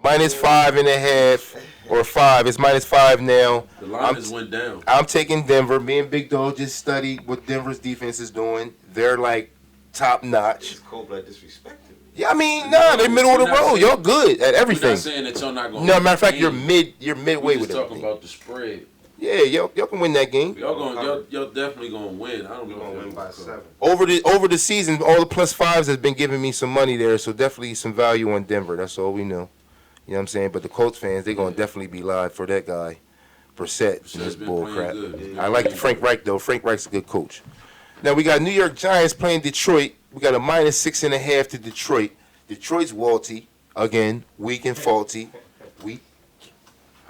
-5.5 or 5. It's -5 now. The line just went down. I'm taking Denver. Me and Big Dog just studied what Denver's defense is doing. They're like top notch. It's cold-blood disrespected. Yeah, I mean, they're middle of the road. Y'all good at everything. We're not saying that y'all not going. No, matter of fact, you're midway with it. We're talking about the spread. Yeah, y'all can win that game. Y'all definitely gonna win. I don't know. Gonna win by 7. Over the season, all the +5s has been giving me some money there, so definitely some value on Denver. That's all we know. You know what I'm saying? But the Colts fans, they're gonna definitely be live for that guy, Brissett, in this bull crap. I like Frank Reich though. Frank Reich's a good coach. Now we got New York Giants playing Detroit. We got a -6.5 to Detroit. Detroit's walty again, weak and faulty.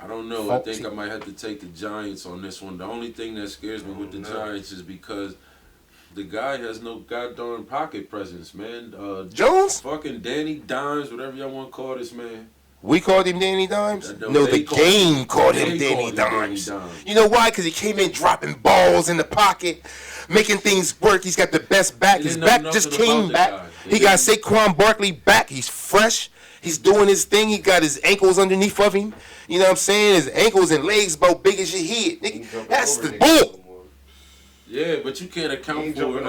I don't know. I think I might have to take the Giants on this one. The only thing that scares me with the Giants is because the guy has no goddamn pocket presence, man. Jones? Fucking Danny Dimes, whatever y'all want to call this man. We called him Danny Dimes? No, the game called him Danny Dimes. You know why? Because he came in dropping balls in the pocket, making things work. He's got the best back. His back just came back. He got Saquon Barkley back. He's fresh. He's doing his thing. He got his ankles underneath of him. You know what I'm saying? His ankles and legs about big as your head. Nigga, that's the bull. Yeah, but you can't account for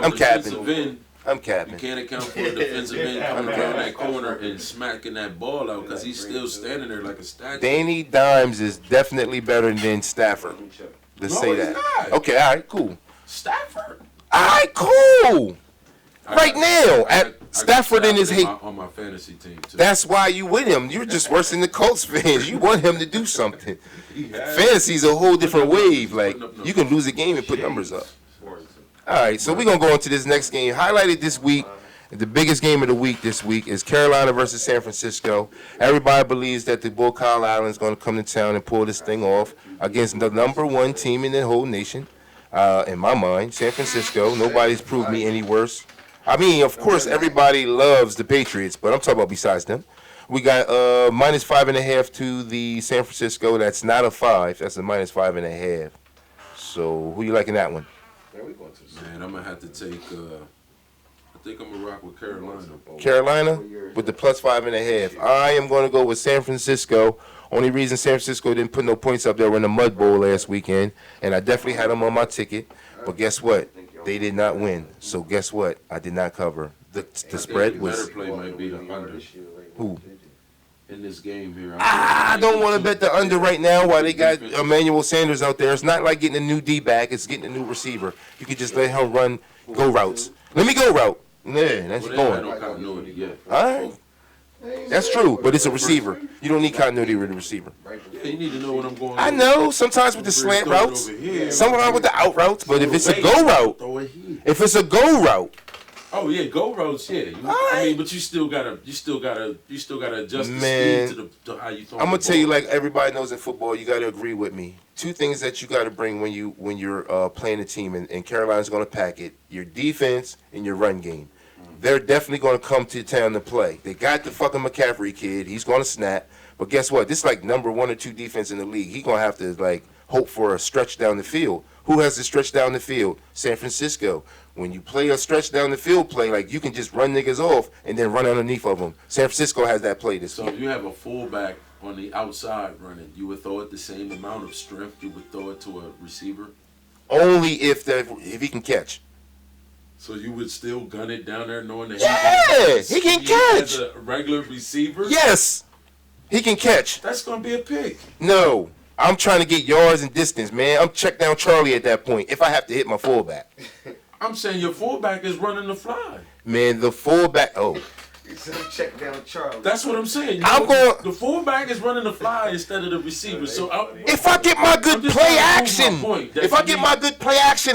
I'm capping. You can't account for a defensive end coming around that corner and smacking that ball out because he's still standing there like a statue. Danny Dimes is definitely better than Stafford. Let's say that. Not. Okay, all right, cool. Stafford. All right, cool. Right now, at Stafford in his hate. On my fantasy team, too. That's why you with him. You're just worse than the Colts fans. You want him to do something. Fantasy's a whole different wave. Like, you can lose a game and put numbers up. All right, so we're going to go into this next game. Highlighted this week, the biggest game of the week this week is Carolina versus San Francisco. Everybody believes that the Bull Kyle Allen is going to come to town and pull this thing off against the #1 team in the whole nation. In my mind, San Francisco. Nobody's proved me any worse. I mean, of course, everybody loves the Patriots, but I'm talking about besides them. We got -5.5 to the San Francisco. That's not a 5. That's a -5.5. So who you liking that one? Man, I'm going to have to take, I think I'm going to rock with Carolina. Carolina with the +5.5. I am going to go with San Francisco. Only reason San Francisco didn't put no points up there were in the Mud Bowl last weekend, and I definitely had them on my ticket. But guess what? They did not win. So guess what? I did not cover. The spread was. Better play might be the under. Who? In this game here. I don't want to bet the under right now while they got Emmanuel Sanders out there. It's not like getting a new D-back. It's getting a new receiver. You could just let him go routes. Let me go route. Yeah, that's going. No continuity yet. All right. That's true, but it's a receiver. You don't need continuity with a receiver. Yeah, you need to know what I'm going. I know. Sometimes with the slant routes, sometimes with the out routes. But if it's a go route, oh yeah, go routes. Yeah. I mean, but you still gotta adjust the speed to how you throw. I'm gonna tell you, like everybody knows in football, you gotta agree with me. Two things that you gotta bring when you're playing a team, and Carolina's gonna pack it: your defense and your run game. They're definitely going to come to town to play. They got the fucking McCaffrey kid. He's going to snap. But guess what? This is like #1 or #2 defense in the league. He's going to have to, like, hope for a stretch down the field. Who has to stretch down the field? San Francisco. When you play a stretch down the field play, like, you can just run niggas off and then run underneath of them. San Francisco has that play this week. So if you have a fullback on the outside running, you would throw it the same amount of strength you would throw it to a receiver? Only if he can catch. So you would still gun it down there knowing that he can catch. As a regular receiver? Yes. He can catch. That's going to be a pick. No. I'm trying to get yards and distance, man. I'm check down Charlie at that point if I have to hit my fullback. I'm saying your fullback is running the fly. Man, the fullback, check down Charlie. That's what I'm saying. The fullback is running the fly instead of the receiver. So if I get my good play action,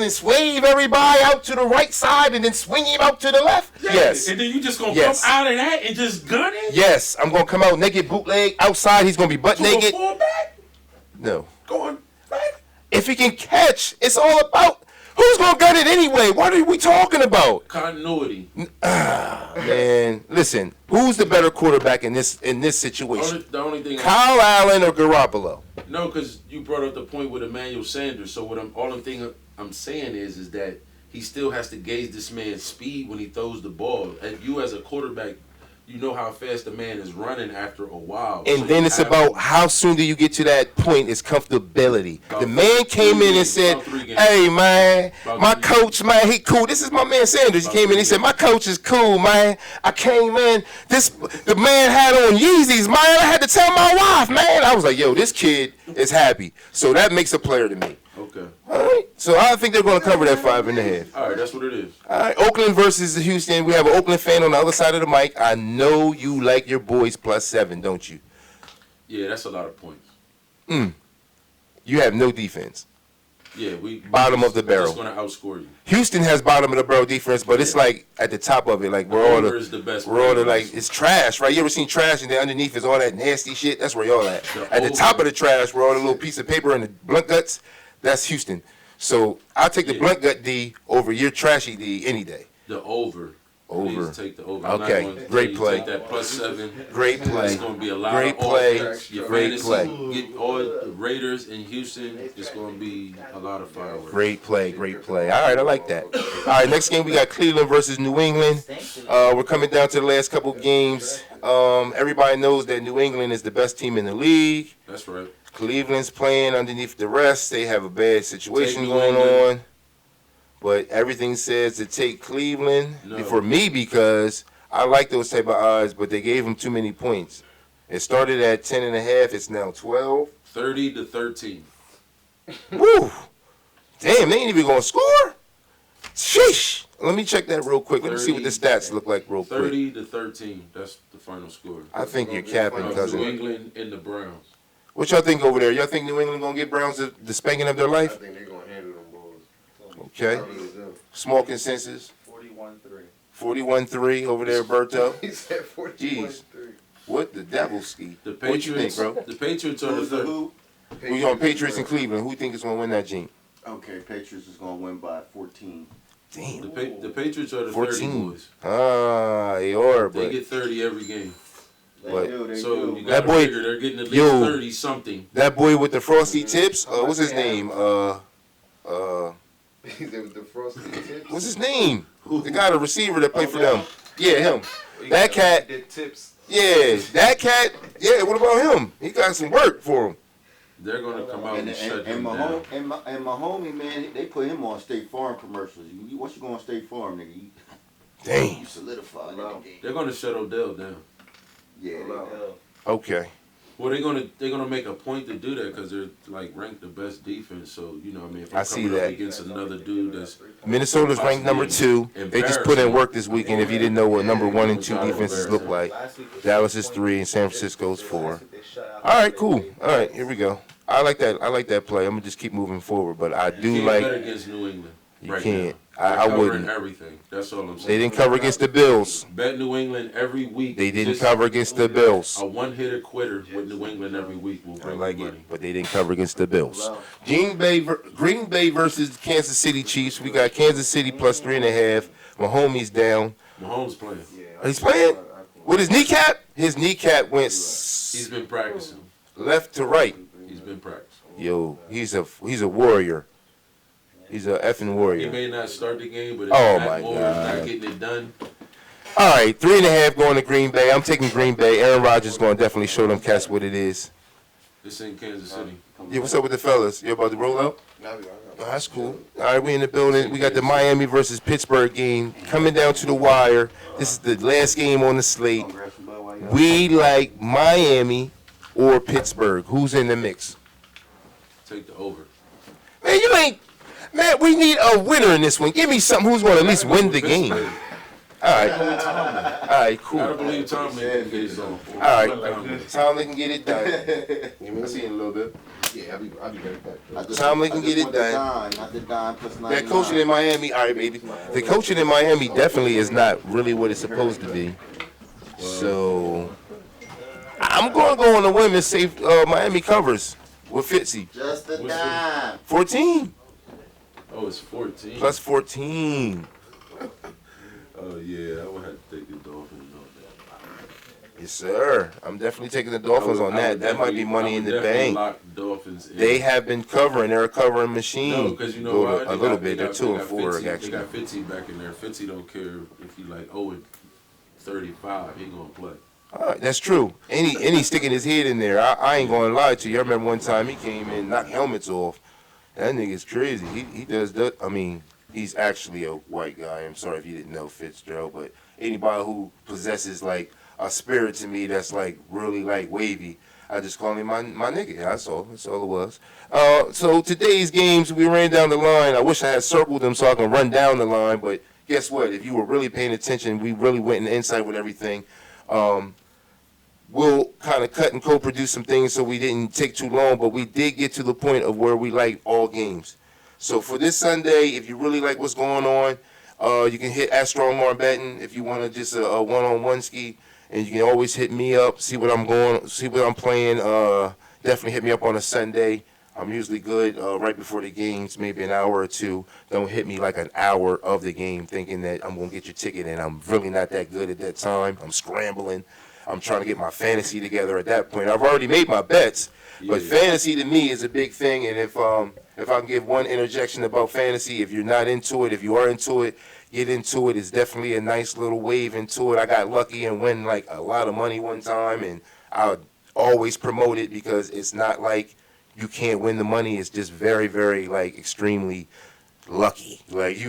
and swave everybody out to the right side and then swing him out to the left, yes. And then you just gonna come out of that and just gun it? Yes, I'm gonna come out naked, bootleg outside. He's gonna be butt naked. A fullback? No. Going back? If he can catch, it's all about. Who's gonna gun it anyway? What are we talking about? Continuity. Man, listen. Who's the better quarterback in this situation? The only thing. Kyle Allen or Garoppolo? No, because you brought up the point with Emmanuel Sanders. So I'm saying is that he still has to gauge this man's speed when he throws the ball. And you as a quarterback, you know how fast the man is running after a while. And So then you it's have about to- how soon do you get to that point? It's comfortability. About The man came in and games, said, about 3 games. "Hey man, About my 3 coach, man, he cool. This is my man Sanders. He About came in. 3 He said, games. my coach is cool, man. I came in. The man had on Yeezys, man. I had to tell my wife, man. I was like, yo, this kid is happy. So that makes a player to me. Okay. All right. So I think they're going to cover that 5.5. All right, that's what it is. All right, Oakland versus Houston. We have an Oakland fan on the other side of the mic. I know you like your boys +7, don't you? Yeah, that's a lot of points. You have no defense. Yeah, we Bottom of the barrel. Just gonna outscore you. Houston has bottom of the barrel defense, but it's like at the top of it, like Over is the best. we're all the like it's trash, right? You ever seen trash and then underneath is all that nasty shit? That's where y'all at. At the top of the trash, where all the little piece of paper and the blunt guts, that's Houston. So I'll take the blunt gut D over your trashy D any day. The over. Over. Please take the over. Okay, I'm not going to great you play. Take that +7. Great play. It's going to be a lot Great of play. offense. Your Great fantasy, play. Get all the Raiders in Houston. It's going to be a lot of fireworks. Great play, great play. All right, I like that. All right, next game we got Cleveland versus New England. We're coming down to the last couple games. Everybody knows that New England is the best team in the league. That's right. Cleveland's playing underneath the rest. They have a bad situation Take New going England. on. But everything says to take Cleveland No. for me because I like those type of odds, but they gave them too many points. It started at 10.5. It's now 12. 30-13. Woo! Damn, they ain't even gonna score. Sheesh! Let me check that real quick. Let me see what the stats look like real quick. 30-13. That's the final score. I think you're capping, New cousin. England and the Browns. What y'all think over there? Y'all think New England gonna get Browns the spanking of their I life? think they're gonna handle them boys. Okay. Small consensus. 41-3. 41-3 over there, Berto. He said 41-3. What the devil ski? The What you think, Patriots, bro? the Patriots are the Who's the third. who? We on Patriots in Cleveland. Who think is gonna win that game? Okay, Patriots is gonna win by 14. Damn. The Patriots are the 14. 30 boys. Ah, they are, They but get 30 every game. They But- do, they So do. you That got to boy- figure they're getting at least yo. 30 something. that boy with the frosty tips, what's his name? He said with the frosty tips. What's his name? The guy, the receiver that played for them. Yeah, him. That cat. Did tips. Yeah, that cat. Yeah, what about him? He got some work for him. They're going to come out and, shut him my down. my homie, man, they put him on State Farm commercials. Once you go on State Farm, nigga, you Damn. solidify. Wow. They're going to shut Odell down. Yeah. Okay. Well, they're gonna make a point to do that because they're like ranked the best defense. So you know, what I mean, if I'm I see coming up that. against another dude that's Minnesota's ranked number 2. They just put in work this weekend. If you didn't know what number 1 and 2 defenses look like, Dallas is 3 and San Francisco's 4. All right, cool. All right, here we go. I like that. I like that play. I'm gonna just keep moving forward, but I you do can't like. bet against New England. You right can't. Now. I They're covering wouldn't. everything. That's all I'm saying. They didn't cover against the Bills. Bet New England every week. They didn't Just cover against the Bills. A one-hitter quitter with New England every week will I bring like you it, money. but they didn't cover against the Bills. Green Bay versus Kansas City Chiefs. We got Kansas City plus 3.5. Mahomes down. Mahomes playing. He's playing with his kneecap. His kneecap went He's been practicing. left to right. He's been practicing. Yo, he's a warrior. He's a effing He warrior. may not start the game, but if Oh, Matt my Moore's God. not getting it done, All right, 3.5 going to Green Bay. I'm taking Green Bay. Aaron Rodgers going to definitely show them cats what it is. this ain't Kansas City. Yeah, what's up with the fellas? You about to roll out? Now we Oh, that's cool. All right, we in the building. We got the Miami versus Pittsburgh game coming down to the wire. This is the last game on the slate. We like Miami or Pittsburgh. Who's in the mix? Take the over. Man, you ain't. Man, we need a winner in this one. Give me something who's going to at least win the game. All right. All right, cool. Gotta All believe Tom can get it done. right. Tomlin can get it done. I'll see you in a little bit. Yeah, I'll be right back. Tomlin can get it done. Not the dime plus 99. That coaching in Miami, all right, baby. The coaching in Miami definitely is not really what it's supposed to be. So, I'm going to go on the whim and say Miami covers with Fitzy. Just a What's dime. 14 Oh, it's 14. plus 14. Oh, yeah, I would have to take the Dolphins on that. Yes, sir. I'm definitely taking the Dolphins on that. That might be money in the bank. Lock Dolphins in. They have been covering. They're a covering machine. No, because you know why? A little bit. They're 2 and 4 They actually. got 50 back in there. 50 don't care if you like owe it 35, he gonna play. That's true. And he sticking his head in there. I ain't gonna lie to you. I remember one time he came in, knocked helmets off. That nigga's crazy. He does that. I mean, he's actually a white guy. I'm sorry if you didn't know Fitzgerald, but anybody who possesses like a spirit to me that's like really like wavy, I just call him my nigga. That's all it was. So today's games, we ran down the line. I wish I had circled them so I can run down the line, but guess what? If you were really paying attention, we really went in the inside with everything. We'll kind of cut and co-produce some things so we didn't take too long, but we did get to the point of where we like all games. So for this Sunday, if you really like what's going on, you can hit at Strong Arm Betting if you want to just a one-on-one ski, and you can always hit me up, see what I'm playing. Definitely hit me up on a Sunday. I'm usually good right before the games, maybe an hour or two. Don't hit me like an hour of the game thinking that I'm going to get your ticket, and I'm really not that good at that time. I'm scrambling. I'm trying to get my fantasy together at that point. I've already made my bets, but fantasy to me is a big thing. And if I can give one interjection about fantasy, if you're not into it, if you are into it, get into it. It's definitely a nice little wave into it. I got lucky and win like a lot of money one time, and I always promote it because it's not like you can't win the money. It's just very, very like extremely lucky. Like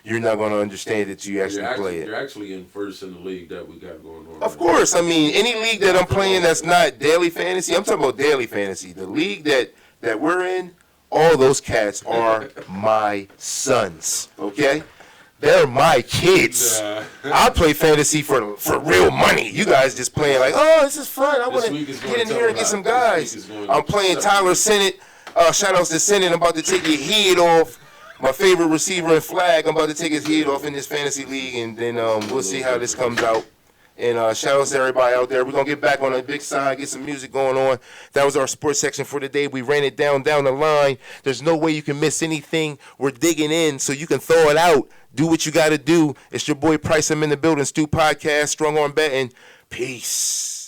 you're not going to understand it till you actually play it. You're actually in first in the league that we got going on. Of course. I mean, any league that I'm playing that's not daily fantasy, I'm talking about daily fantasy. The league that we're in, all those cats are my sons, okay? They're my kids. I play fantasy for real money. You guys just playing like, oh, this is fun. I want to get in here and get some guys. I'm playing Tyler Sennett. Shout outs to Sennett. I'm about to take your head off. My favorite receiver and flag, I'm about to take his head off in this fantasy league, and then we'll see how this comes out. And shout outs to everybody out there. We're going to get back on the big side, get some music going on. That was our sports section for today. We ran it down the line. There's no way you can miss anything. We're digging in so you can throw it out. Do what you got to do. It's your boy Price. I'm in the building. Stu Podcast, Strong Arm Betting. Peace.